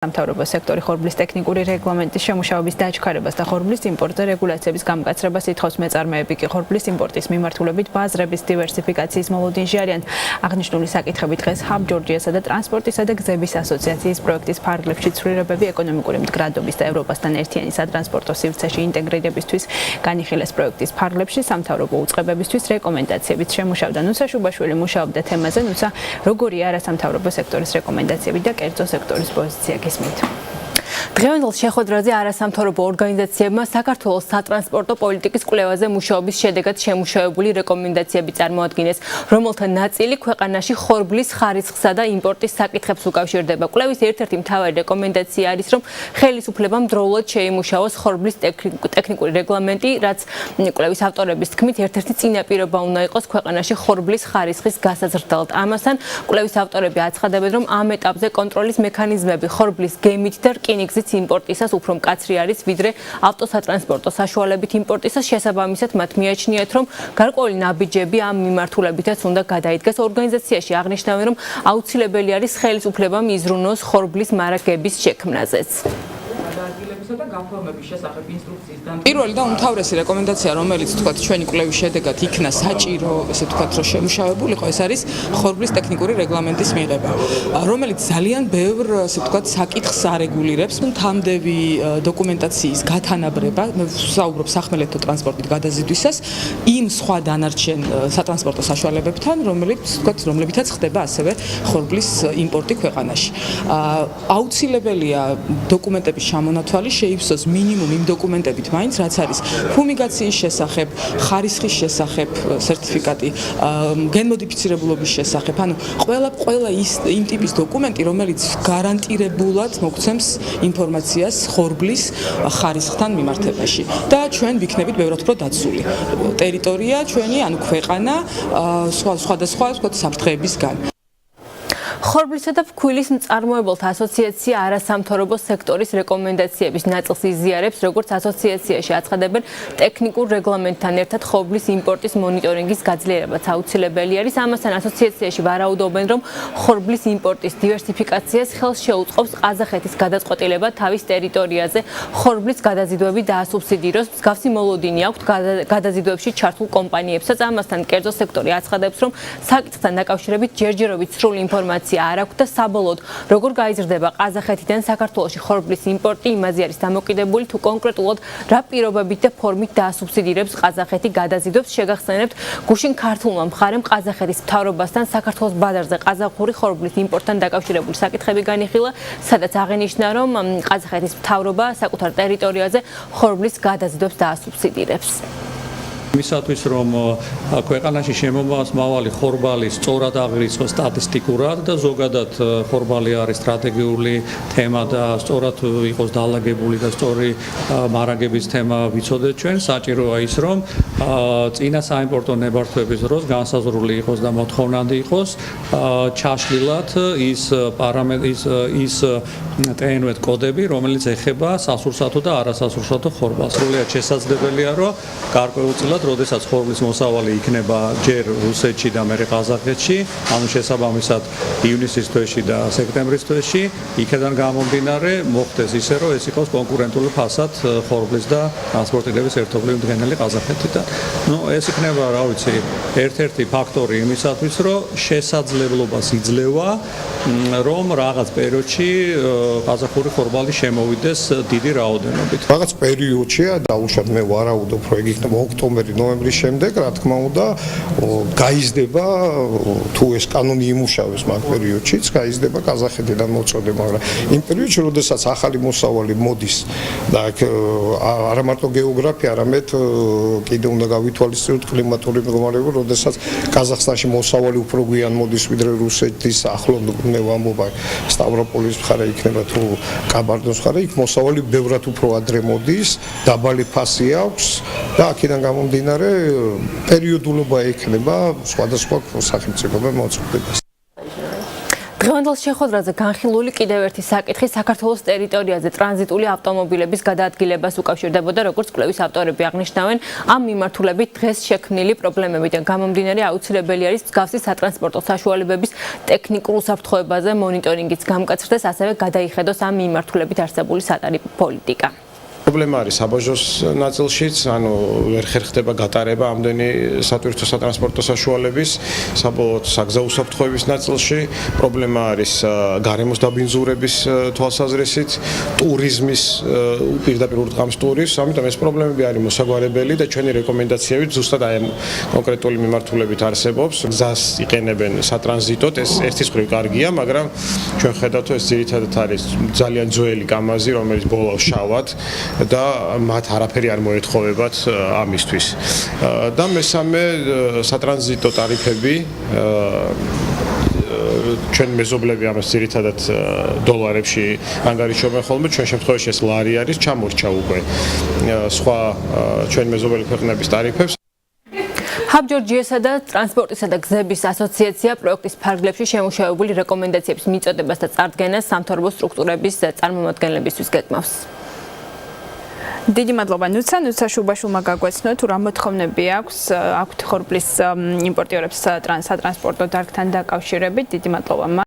არასამთავრობო სექტორი ხორბლის ტექნიკური რეგლამენტის შემუშავების დაჩქარებას და ხორბლის იმპორტზე რეგულაციების გამკაცრებას ითხოვს მეწარმეები კი ხორბლის იმპორტის მიმართულებით ბაზრების დივერსიფიკაციის მოლოდინში არიან. აღნიშნული საკითხები დღეს ჰაბ ჯორჯიასა და ტრანსპორტისა და გზების ასოციაციის პროექტის ფარგლებში ცვლილებები ეკონომიკური მდგრადობის და ევროპასთან ერთიანი სატრანსპორტო სივრცეში ინტეგრირებისთვის განიხილეს პროექტის ფარგლებში სამთავრობო უწყებებისთვის რეკომენდაციებით შემუშავდა ნუსა შუბაშვილი მუშაობდა თემაზე ნუსა როგორია არასამთავრობო სექტორის რეკომენდაციები და კერძო სექტორის პოზიცია დღევანდელ შეხვედრაზე არასამთავრობო ორგანიზაციებმა საქართველოს სატრანსპორტო პოლიტიკის კვლევაზე მუშაობის შედეგად შემუშავებული რეკომენდაციები წარმოადგინეს, რომელთა ნაწილი ქვეყანაში ხორბლის ხარისხსა და იმპორტის საკითხებს უკავშირდება. კვლევის ერთ-ერთი მთავარი რეკომენდაცია არის, რომ ხელისუფლებამ დროულად შეიმუშაოს ხორბლის ტექნიკური რეგლამენტი, რაც კვლევის ავტორების თქმით, ერთ-ერთი წინაპირობა უნდა იყოს ქვეყანაში ხორბლის ხარისხის გასაზრდალად. ამასთან კვლევის ავტორები აცხადებენ, რომ ამ ეტაპზე კონტროლის მექანიზმები ხორბლის გემით და რკინიგზით იმპორტისას უფრო მკაცრი არის, ვიდრე ავტოსატრანსპორტო საშუალებით იმპორტისას. შესაბამისად, მათ მიაჩნიათ, რომ გარკვეული ნაბიჯები ამ მიმართულებითაც უნდა გადაიდგეს. ორგანიზაციაში აღნიშნავენ, რომ აუცილებელი არის ხელისუფლებამ იზრუნოს ხორბლის მარაგების შექმნაზეც. პირველი და უმთავრესი რეკომენდაცია, რომელიც თქვათ ჩვენი კვლევის შედეგად იქნა საჭირო, ესე ვთქვათ, რომ შემუშავებულიყო, ეს არის ხორბლის ტექნიკური რეგლამენტის მიღება, რომელიც ძალიან ბევრ, ესე ვთქვათ, საკითხს არეგულირებს, თამდევი დოკუმენტაციის გათანაბრება, ვსაუბრობ სახმელეთო ტრანსპორტით გადაზიდვისას, იმ სხვა დანარჩენ სატრანსპორტო საშუალებებთან, რომლებითაც ხდება ასევე ხორბლის იმპორტი ქვეყანაში. აუცილებელია დოკუმენტების ჩამონათვალი შეივსოს მინიმუმ იმ დოკუმენტებით მაინც, რაც არის ფუმიგაციის შესახებ, ხარისხის შესახებ სერტიფიკატი, გენმოდიფიცირებულობის შესახებ, ანუ ყველა იმ ტიპის დოკუმენტი, რომელიც გარანტირებულად მოგცემს ინფორმაციას ხორბლის ხარისხთან მიმართებაში. და ჩვენ ვიქნებით ბევრად უფრო დაცული. ტერიტორია ჩვენი, ანუ ქვეყანა სხვადასხვა საფრთხეებისგან. ხორბლისა და ფქვილის მწარმოებელთა ასოციაცია არასამთავრობო სექტორის რეკომენდაციების ნაწილს იზიარებს, როგორც ასოციაციაში აცხადებენ, ტექნიკურ რეგლამენტთან ერთად ხორბლის იმპორტის მონიტორინგის გაძლიერებაც აუცილებელი არის. ამასთან ასოციაციაში ვარაუდობენ, რომ ხორბლის იმპორტის დივერსიფიკაციას ხელს შეუწყობს ყაზახეთის გადაწყვეტილება თავის ტერიტორიაზე ხორბლის გადაზიდვები დაასუბსიდიროს. მსგავსი მოლოდინი აქვთ გადაზიდვებში ჩართულ კომპანიებსაც. ამასთან კერძო სექტორი აცხადებს, რომ საკითხთან დაკავშირებით ჯერჯერობით სრული ინფორმაცია არ აქვს და საბოლოოდ როგორ გაიზრდება ყაზახეთიდან საქართველოში ხორბლის იმპორტი, იმაზე არის დამოკიდებული, თუ კონკრეტულად რა პირობებით და ფორმით დაასუბსიდირებს ყაზახეთი გადაზიდვებს. შეგახსენებთ, გუშინ ქართულმა მხარემ ყაზახეთის მთავრობასთან საქართველოს ბაზარზე ყაზახური ხორბლის იმპორტთან დაკავშირებული საკითხები განიხილა, სადაც აღინიშნა, რომ ყაზახეთის მთავრობა საკუთარ ტერიტორიაზე ხორბლის გადაზიდვებს დაასუბსიდირებს. იმისათვის, რომ ქვეყანაში შემომავალი ხორბალი სწორად აღირიცხოს სტატისტიკურად და ზოგადად ხორბალი არის სტრატეგიული თემა და სწორად იყოს დაალაგებული და სწორი მარაგების თემა ვიცოდეთ ჩვენ, საჭიროა ის, რომ წინა საიმპორტო ნებართვების დროს განსაზღვრული იყოს და მოთხოვნადი იყოს ჩაშლილად ის TNV კოდები, რომელიც ეხება სასურსათო და არასასურსათო ხორბალს. სრულიად შესაძლებელია, რომ გარკვეულწილად როდესაც ხორბლის მოსავალი იქნება ჯერ რუსეთში და მერე ყაზახეთში, ანუ შესაბამისად ივნისის თვეში და სექტემბრის თვეში, იქიდან გამომდინარე მოხდეს ისე, რომ ეს იყოს კონკურენტული ფასად ხორბლის და ტრანსპორტირების ერთობლივ მდგენელი ყაზახეთიდან. ეს იქნება, რა ვიცი, ერთ-ერთი ფაქტორი იმისათვის, რომ შესაძლებლობას იძლევა, რომ რაღაც პერიოდში ყაზახური ხორბალი შემოვიდეს დიდი რაოდენობით. რაღაც პერიოდშია დაუშვათ მე ვარაუდობ, რომ იქნება ოქტომბერი-ნოემბრის შემდეგ, რა თქმა უნდა, გაიზრდება თუ ეს კანონი იმუშავებს მაგ პერიოდშიც, გაიზრდება ყაზახეთიდან მოწოდე, მაგრამ იმ პერიოდში, როდესაც ახალი მოსავალი მოდის და არა მარტო გეოგრაფია, არამედ კიდე უნდა გავითვალისწინოთ კლიმატური მდგომარეობა, როდესაც ყაზახստანში მოსავალი უფრო გვიან მოდის, ვიდრე რუსეთის ახლოს მე ვამბობ, სტავროპოლის მხარე იქნება თუ კაბარდოს მხარე, იქ მოსავალი ბევრად უფრო ადრე მოდის, დაბალი ფასი აქვს და აქედან გამომდინარე პერიოდულობა ექნება სხვადასხვა სახელმწიფოებმა მოწოდებას. დღევანდელ შეხვედრაზე განხილული კიდევ ერთი საკითხი საქართველოს ტერიტორიაზე ტრანზიტული ავტომობილების გადაადგილებას უკავშირდებოდა, როგორც კვლევის ავტორები აღნიშნავენ. Ამ მიმართულებით დღეს შექმნილი პრობლემებიდან გამომდინარე აუცილებელი არის მსგავსი სატრანსპორტო საშუალებების ტექნიკურ უსაფრთხოებაზე მონიტორინგიც გამკაცრდეს, ასევე გადაიხედოს ამ მიმართულებით არსებული სატარიფო პოლიტიკა. პრობლემა არის საბაჟოს ნაწილშიც, ანუ ვერ ხერხდება გატარება ამდენი სატვირთო სატრანსპორტო საშუალების, საბოლოოდ საგზაო უსაფრთხოების ნაწილში, პრობლემა არის გარემოს დაბინძურების თვალსაზრისით, ტურიზმის პირდაპირ ურტყამს ტურიზმს, ამიტომ ეს პრობლემები არის მოსაგვარებელი და ჩვენი რეკომენდაციები ზუსტად აი ამ კონკრეტული მიმართულებით არსებობს. გზას იყენებენ სატრანზიტოდ, ეს ერთის მხრივ კარგია, მაგრამ ჩვენ ხედავთ, ეს ძირითადად არის ძალიან ძველი კამაზი, რომელიც ბოლავს შავად და მათ არაფერი არ მოეთხოვებათ ამისთვის. და მესამე სატრანზიტო ტარიფები ჩვენ მეზობლები ამას ძირითადად დოლარებში ანგარიშობენ ხოლმე, ჩვენ შემთხვევაში ეს ლარი არის, ჩამორჩა უკვე სხვა ჩვენ მეზობელი ქვეყნების ტარიფებს. ჰაბჯორჯიესა და ტრანსპორტისა და გზების ასოციაცია პროექტის ფარგლებში შემუშავებული რეკომენდაციების მიწოდებას და წარდგენას სამთავრობო სტრუქტურების წარმომადგენლებისთვის გეკმავს. დიდი მადლობა ნუცა შუბაშულმა გაგვეცნო თუ რა მოთხოვნები აქვთ ხორბლის იმპორტიორებს სატრანსპორტო დარგთან დაკავშირებით. დიდი მადლობა.